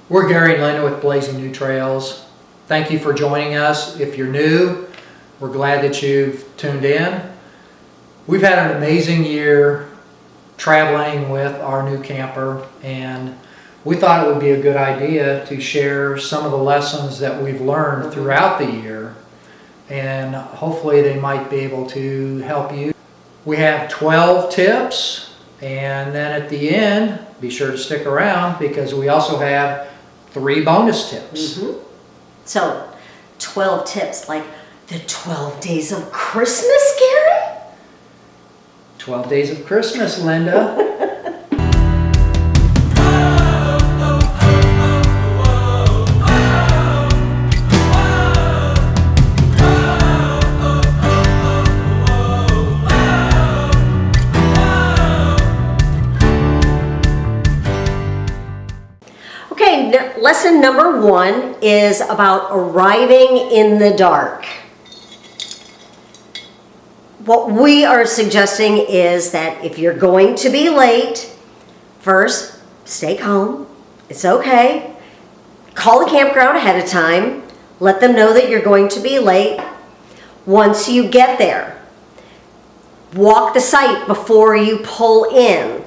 We're Gary and Linda with Blazing New Trails. Thank you for joining us. If you're new, we're glad that you've tuned in. We've had an amazing year traveling with our new camper, and we thought it would be a good idea to share some of the lessons that we've learned throughout the year, and hopefully they might be able to help you. We have 12 tips, and then at the end, be sure to stick around because we also have 3 bonus tips. So, 12 tips, like the 12 days of Christmas, Gary? 12 days of Christmas, Linda. Okay, lesson number 1 is about arriving in the dark. What we are suggesting is that if you're going to be late, first, stay calm. It's okay. Call the campground ahead of time. Let them know that you're going to be late. Once you get there, walk the site before you pull in.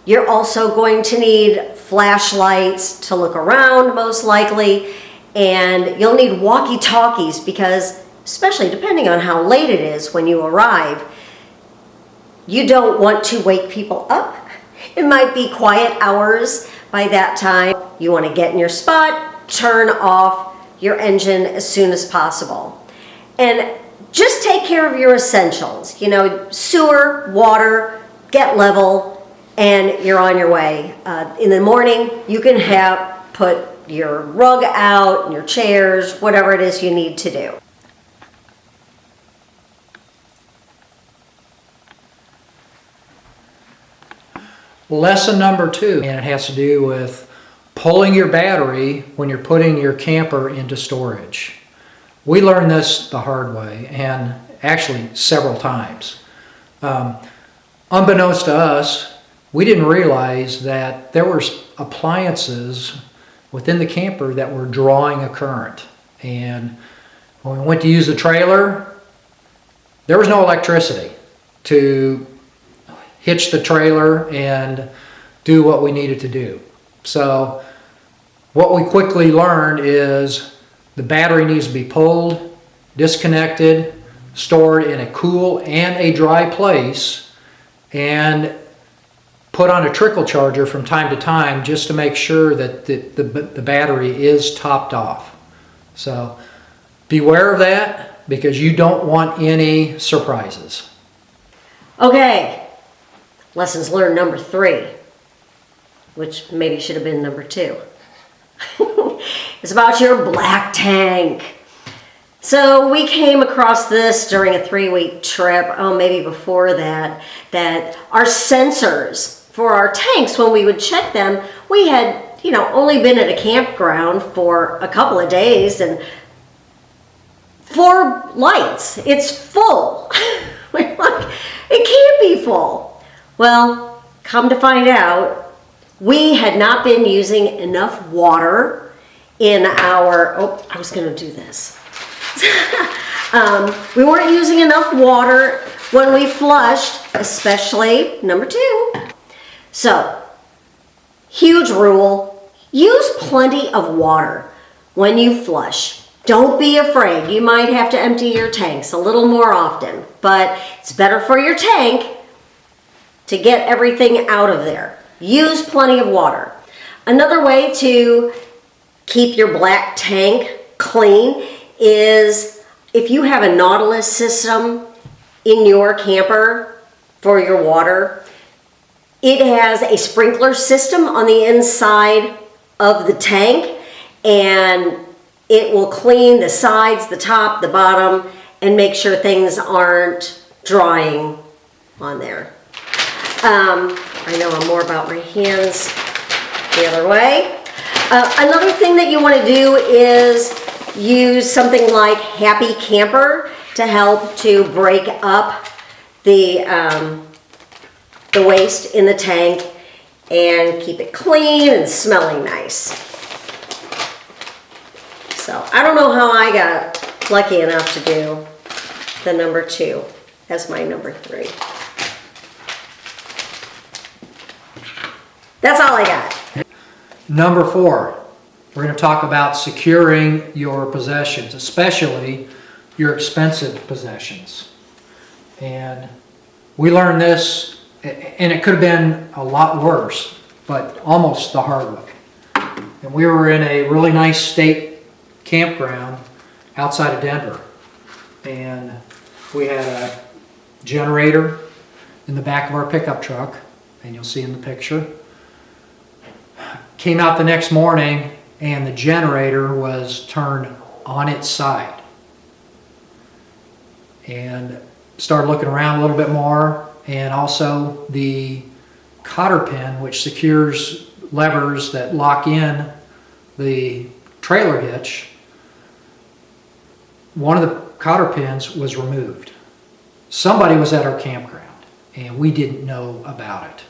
You're also going to need flashlights to look around, most likely, and you'll need walkie-talkies because, especially depending on how late it is when you arrive, you don't want to wake people up. It might be quiet hours by that time. You want to get in your spot, turn off your engine as soon as possible. And just take care of your essentials. You know, sewer, water, get level, and you're on your way. In the morning, you can put your rug out, and your chairs, whatever it is you need to do. Lesson number 2, and it has to do with pulling your battery when you're putting your camper into storage. We learned this the hard way, and actually several times. Unbeknownst to us, we didn't realize that there were appliances within the camper that were drawing a current. And when we went to use the trailer, there was no electricity to hitch the trailer and do what we needed to do. So what we quickly learned is the battery needs to be pulled, disconnected, stored in a cool and a dry place, and put on a trickle charger from time to time just to make sure that the battery is topped off. So beware of that because you don't want any surprises. Okay, lessons learned number 3, which maybe should have been number 2. It's about your black tank. So we came across this during a 3-week trip, maybe before that, that our sensors for our tanks, when we would check them, we had, only been at a campground for a couple of days, and 4 lights, it's full. We're like, it can't be full. Well, come to find out, we had not been using enough water in our, I was gonna do this. We weren't using enough water when we flushed, especially number 2. So, huge rule, use plenty of water when you flush. Don't be afraid. You might have to empty your tanks a little more often, but it's better for your tank to get everything out of there. Use plenty of water. Another way to keep your black tank clean is if you have a Nautilus system in your camper for your water, it has a sprinkler system on the inside of the tank, and it will clean the sides, the top, the bottom, and make sure things aren't drying on there. I know I'm more about my hands the other way. Another thing that you want to do is use something like Happy Camper to help to break up the waste in the tank and keep it clean and smelling nice. know how I got lucky enough to do the number 2 as my number 3. That's all I got. Number 4, we're going to talk about securing your possessions, especially your expensive possessions. And we learned this, and it could have been a lot worse, but almost the hard way. And we were in a really nice state campground outside of Denver. And we had a generator in the back of our pickup truck, and you'll see in the picture. Came out the next morning and the generator was turned on its side. And started looking around a little bit more, and also the cotter pin, which secures levers that lock in the trailer hitch, one of the cotter pins was removed. Somebody was at our campground and we didn't know about it.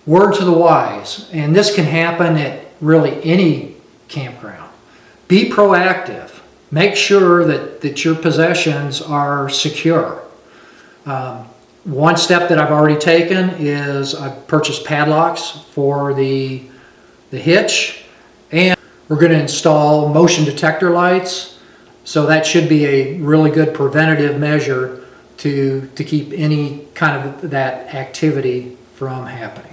Word to the wise, and this can happen at really any campground. Be proactive. Make sure that your possessions are secure. One step that I've already taken is I've purchased padlocks for the hitch, and we're going to install motion detector lights. So that should be a really good preventative measure to keep any kind of that activity from happening.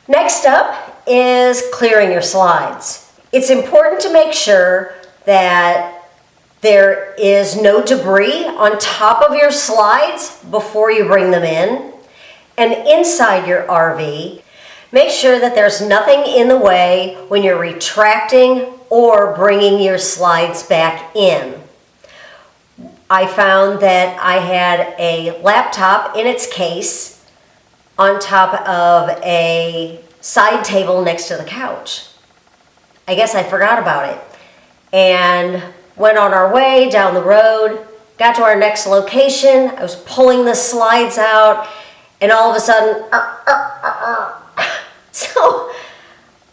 Next up is clearing your slides. It's important to make sure that there is no debris on top of your slides before you bring them in. And inside your RV, make sure that there's nothing in the way when you're retracting or bringing your slides back in. I found that I had a laptop in its case on top of a side table next to the couch. I guess I forgot about it and went on our way down the road, got to our next location. I was pulling the slides out and all of a sudden, so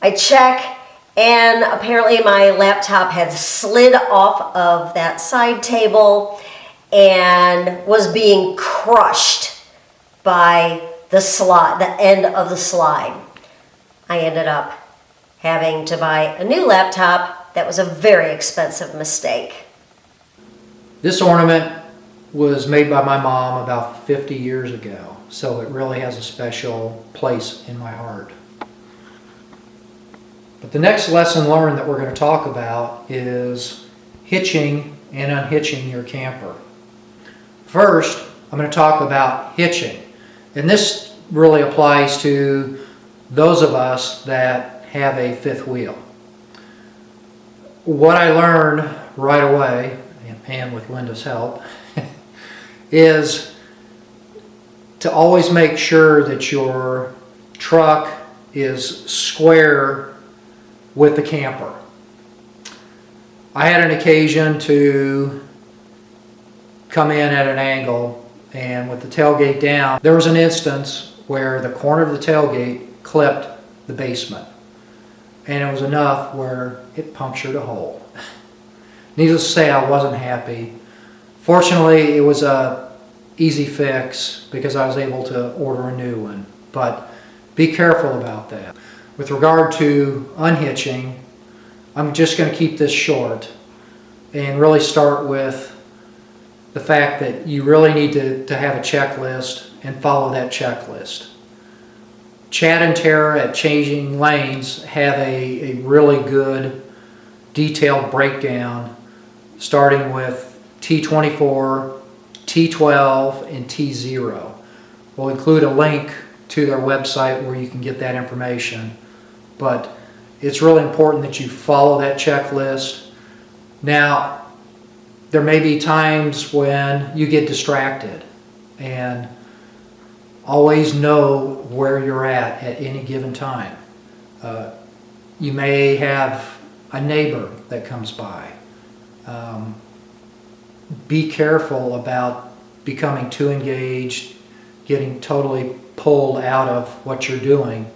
I check, and apparently my laptop had slid off of that side table and was being crushed by the end of the slide. I ended up having to buy a new laptop. That was a very expensive mistake. This ornament was made by my mom about 50 years ago, so it really has a special place in my heart. But the next lesson learned that we're going to talk about is hitching and unhitching your camper. First, I'm going to talk about hitching. And this really applies to those of us that have a fifth wheel. What I learned right away, and with Linda's help, is to always make sure that your truck is square with the camper. I had an occasion to come in at an angle, and with the tailgate down, there was an instance where the corner of the tailgate clipped the basement, and it was enough where it punctured a hole. Needless to say, I wasn't happy. Fortunately, it was a easy fix because I was able to order a new one, but be careful about that. With regard to unhitching, I'm just going to keep this short and really start with the fact that you really need to have a checklist and follow that checklist. Chad and Tara at Changing Lanes have a really good detailed breakdown starting with T24, T12, and T0. We'll include a link to their website where you can get that information. But it's really important that you follow that checklist. Now, there may be times when you get distracted, and always know where you're at any given time. You may have a neighbor that comes by. Be careful about becoming too engaged, getting totally pulled out of what you're doing,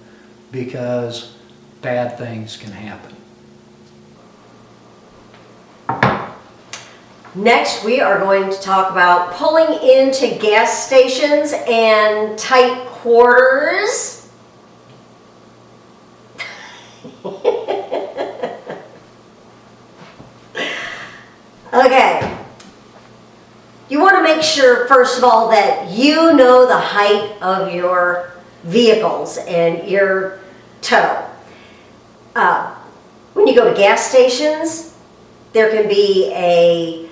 because bad things can happen. Next, we are going to talk about pulling into gas stations and tight quarters. Okay. You want to make sure, first of all, that you know the height of your vehicles and your tow. When you go to gas stations, there can be a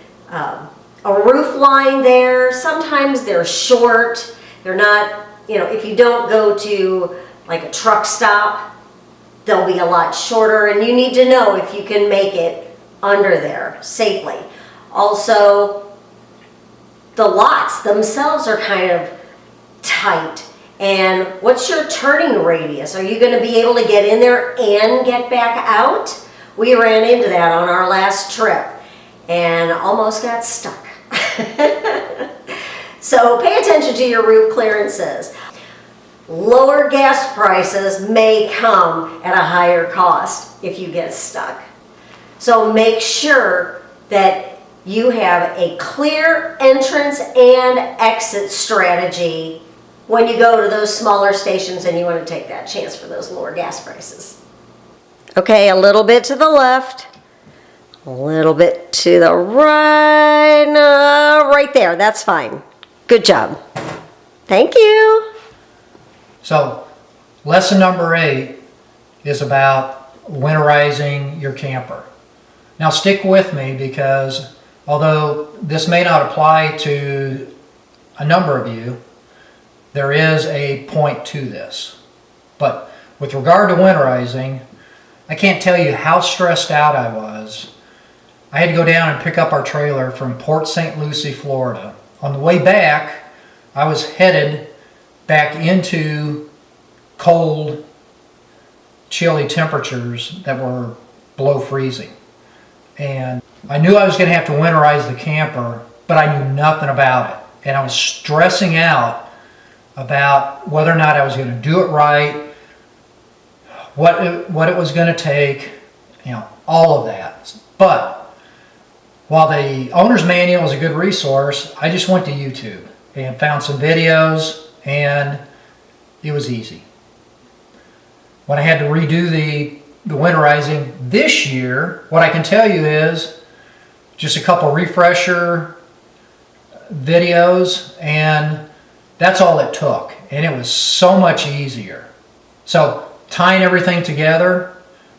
roof line there. Sometimes they're short. They're not, if you don't go to like a truck stop, they'll be a lot shorter, and you need to know if you can make it under there safely. Also, the lots themselves are kind of tight. And what's your turning radius? Are you going to be able to get in there and get back out? We ran into that on our last trip and almost got stuck. So pay attention to your roof clearances. Lower gas prices may come at a higher cost if you get stuck. So make sure that you have a clear entrance and exit strategy when you go to those smaller stations and you want to take that chance for those lower gas prices. Okay, a little bit to the left, a little bit to the right, right there, that's fine. Good job. Thank you. So, lesson number 8 is about winterizing your camper. Now stick with me, because although this may not apply to a number of you, there is a point to this. But with regard to winterizing, I can't tell you how stressed out I was. I had to go down and pick up our trailer from Port St. Lucie, Florida. On the way back, I was headed back into cold, chilly temperatures that were below freezing. And I knew I was going to have to winterize the camper, but I knew nothing about it. And I was stressing out about whether or not I was going to do it right, what it was going to take, all of that. But while the owner's manual is a good resource, I just went to YouTube and found some videos, and it was easy. When I had to redo the winterizing this year, what I can tell you is just a couple refresher videos, and that's all it took, and it was so much easier. So tying everything together,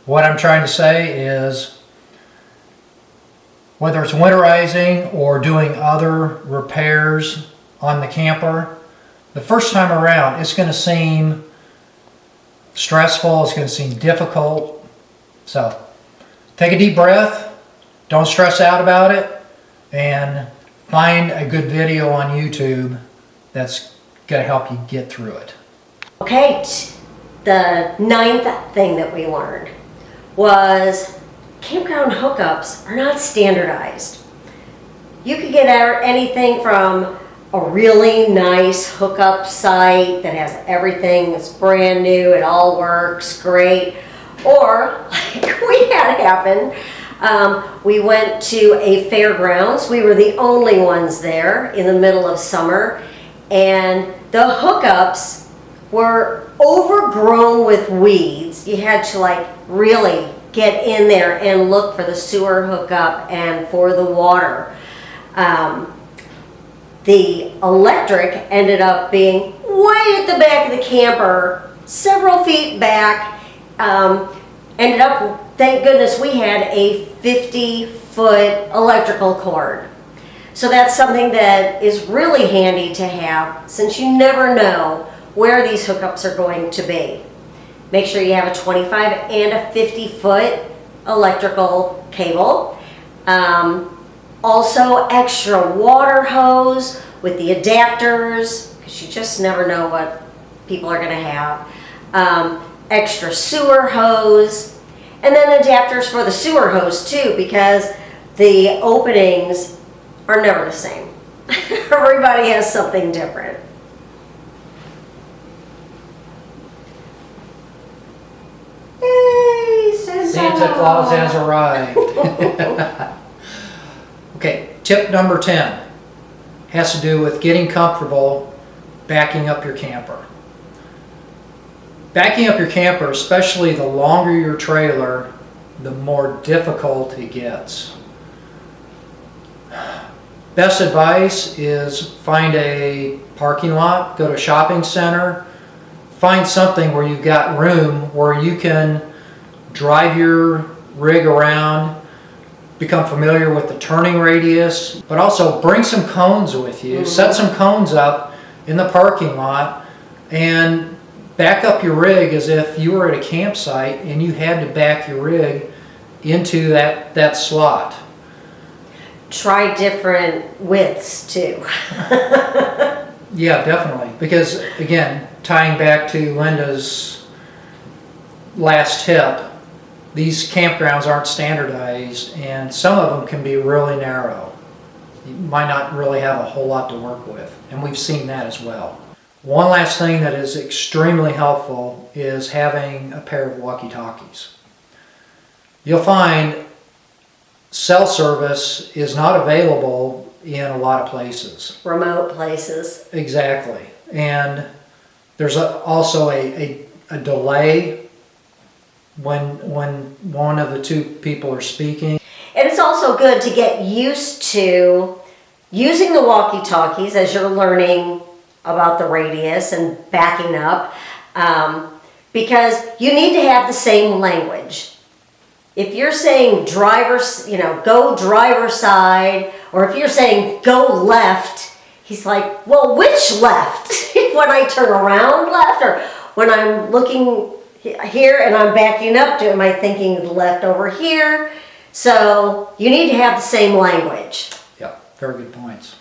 what I'm trying to say is, whether it's winterizing or doing other repairs on the camper, the first time around it's going to seem stressful, it's going to seem difficult. So take a deep breath, don't stress out about it, and find a good video on YouTube that's going to help you get through it. Okay, the 9th thing that we learned was campground hookups are not standardized. You could get anything from a really nice hookup site that has everything that's brand new, it all works great, or like we had happen, we went to a fairgrounds. We were the only ones there in the middle of summer, and the hookups were overgrown with weeds. You had to like really get in there and look for the sewer hookup and for the water. The electric ended up being way at the back of the camper, several feet back. Ended up, thank goodness, we had a 50-foot electrical cord. So that's something that is really handy to have, since you never know where these hookups are going to be. Make sure you have a 25 and a 50-foot electrical cable. Also, extra water hose with the adapters, because you just never know what people are going to have. Extra sewer hose, and then adapters for the sewer hose too, because the openings are never the same. Everybody has something different. Santa Claus has arrived. Okay, tip number 10 has to do with getting comfortable backing up your camper. Backing up your camper, especially the longer your trailer, the more difficult it gets. Best advice is find a parking lot, go to a shopping center, find something where you've got room where you can drive your rig around, become familiar with the turning radius, but also bring some cones with you. Set some cones up in the parking lot and back up your rig as if you were at a campsite and you had to back your rig into that slot. Try different widths too. Yeah, definitely. Because again, tying back to Linda's last tip, these campgrounds aren't standardized and some of them can be really narrow. You might not really have a whole lot to work with, and we've seen that as well. One last thing that is extremely helpful is having a pair of walkie-talkies. You'll find cell service is not available in a lot of places. Remote places. Exactly. And there's also a delay when one of the two people are speaking. And it's also good to get used to using the walkie-talkies as you're learning about the radius and backing up, because you need to have the same language. If you're saying go driver side, or if you're saying go left, he's like, well, which left? When I turn around left, or when I'm looking here and I'm backing up, am I thinking the left over here? So you need to have the same language. Yeah, very good points.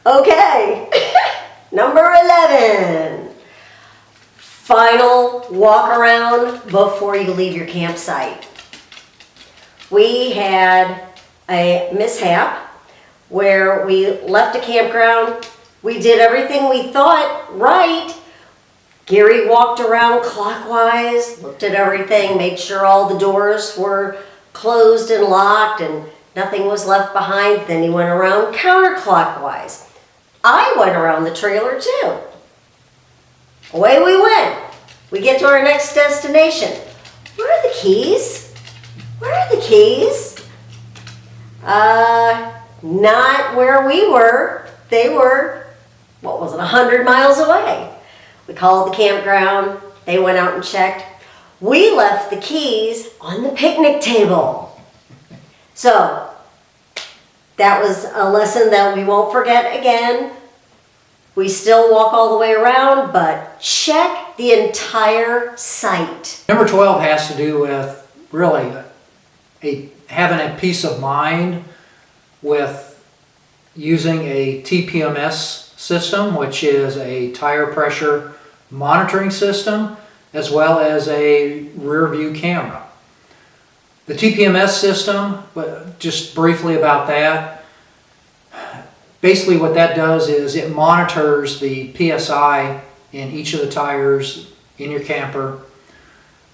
Okay, number 11. Final walk around before you leave your campsite. We had a mishap where we left a campground. We did everything we thought right. Gary walked around clockwise, looked at everything, made sure all the doors were closed and locked and nothing was left behind. Then he went around counterclockwise. I went around the trailer too. Away we went. We get to our next destination. Where are the keys? Where are the keys? Not where we were. They were, 100 miles away. We called the campground. They went out and checked. We left the keys on the picnic table. So, that was a lesson that we won't forget again. We still walk all the way around, but check the entire site. Number 12 has to do with really having a peace of mind with using a TPMS system, which is a tire pressure monitoring system, as well as a rear view camera. The TPMS system, just briefly about that, basically what that does is it monitors the PSI in each of the tires in your camper.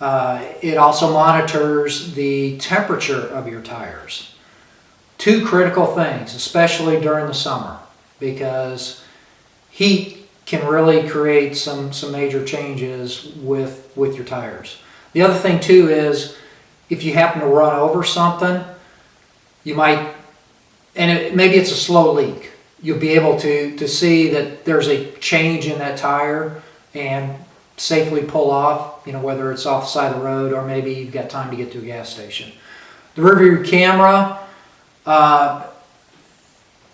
It also monitors the temperature of your tires. Two critical things, especially during the summer, because heat can really create some major changes with your tires. The other thing too is if you happen to run over something, you might, maybe it's a slow leak, you'll be able to see that there's a change in that tire and safely pull off, whether it's off the side of the road or maybe you've got time to get to a gas station. The rear view camera,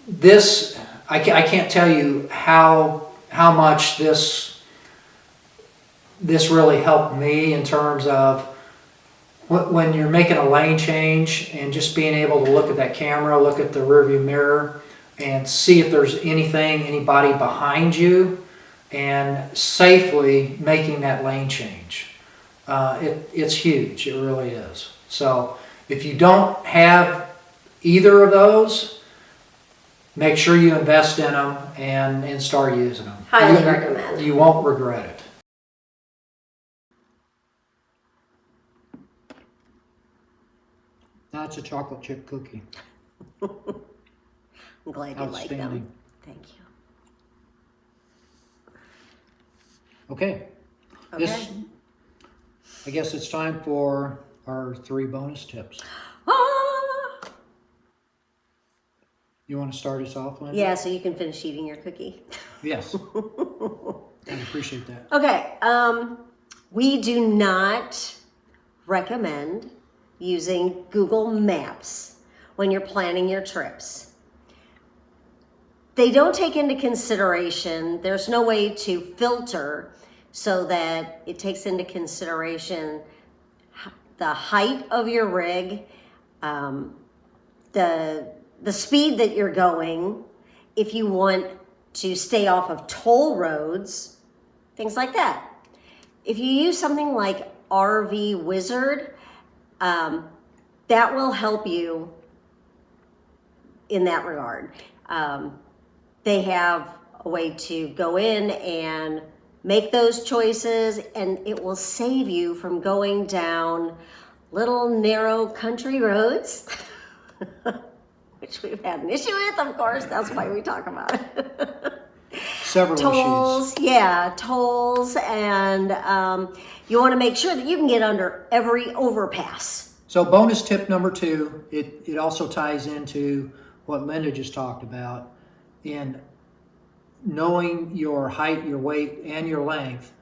this, I can't tell you how much this really helped me in terms of when you're making a lane change and just being able to look at that camera, look at the rearview mirror and see if there's anybody behind you and safely making that lane change. It's huge. It really is. So if you don't have either of those, make sure you invest in them and start using them. Highly recommend. You won't regret it. That's a chocolate chip cookie. I'm glad you like them. Outstanding. Thank you. Okay. Okay. I guess it's time for our 3 bonus tips. Ah! You want to start us off, Linda? Yeah, so you can finish eating your cookie. Yes. I appreciate that. Okay. We do not recommend using Google Maps when you're planning your trips. They don't take into consideration, there's no way to filter so that it takes into consideration the height of your rig, the speed that you're going, if you want to stay off of toll roads, things like that. If you use something like RV Wizard, that will help you in that regard. They have a way to go in and make those choices, and it will save you from going down little narrow country roads, which we've had an issue with, of course. That's why we talk about it. Several Tolls, issues. yeah, tolls, and you want to make sure that you can get under every overpass. So bonus tip number 2, it also ties into what Linda just talked about in knowing your height, your weight, and your length,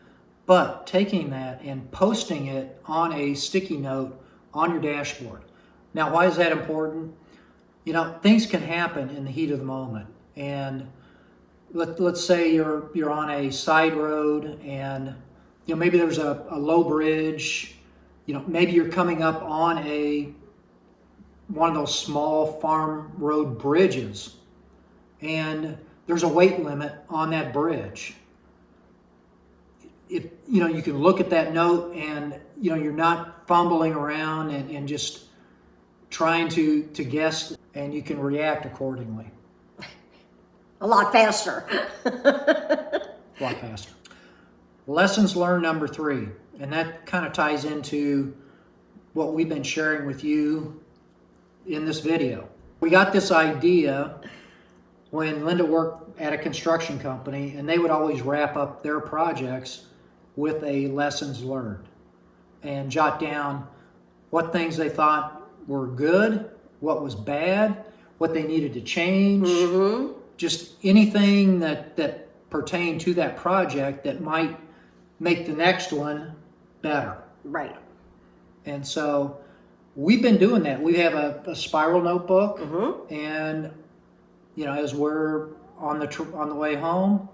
but taking that and posting it on a sticky note on your dashboard. Now, why is that important? You know, things can happen in the heat of the moment, and let's say you're on a side road, and you know maybe there's a low bridge. You know, maybe you're coming up on one of those small farm road bridges, and there's a weight limit on that bridge. If you know, you can look at that note, and you know you're not fumbling around and just trying to guess, and you can react accordingly. A lot faster. A lot faster. Lessons learned number 3, and that kind of ties into what we've been sharing with you in this video. We got this idea when Linda worked at a construction company, and they would always wrap up their projects with a lessons learned and jot down what things they thought were good, what was bad, what they needed to change, just anything that pertained to that project that might make the next one better. Right. And so we've been doing that. We have a spiral notebook, and you know, as we're on the way home,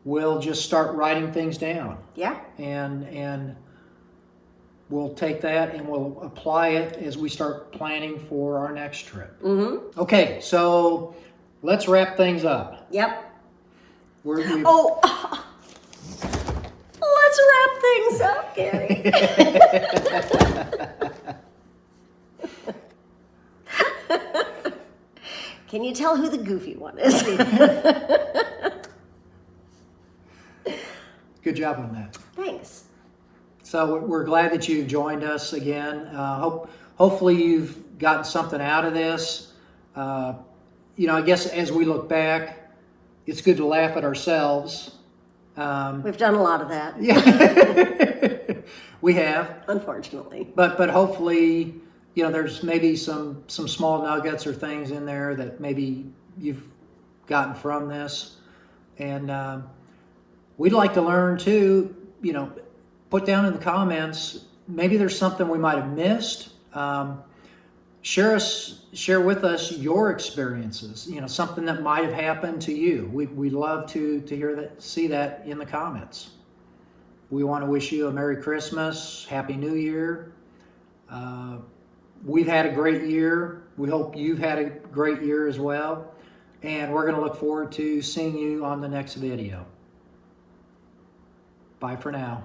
we'll just start writing things down. Yeah. And we'll take that and we'll apply it as we start planning for our next trip. Okay, so let's wrap things up. Yep. Let's wrap things up, Gary. Can you tell who the goofy one is? Good job on that. Thanks. So we're glad that you joined us again. Hopefully you've gotten something out of this. You know, I guess as we look back, it's good to laugh at ourselves. We've done a lot of that. Yeah, we have. Unfortunately. But hopefully, you know, there's maybe some small nuggets or things in there that maybe you've gotten from this. And we'd like to learn too, you know, put down in the comments, maybe there's something we might have missed. Share with us your experiences, you know, something that might have happened to you. We'd love to hear that, see that in the comments. We want to wish you a Merry Christmas, Happy New Year. We've had a great year. We hope you've had a great year as well. And we're going to look forward to seeing you on the next video. Bye for now.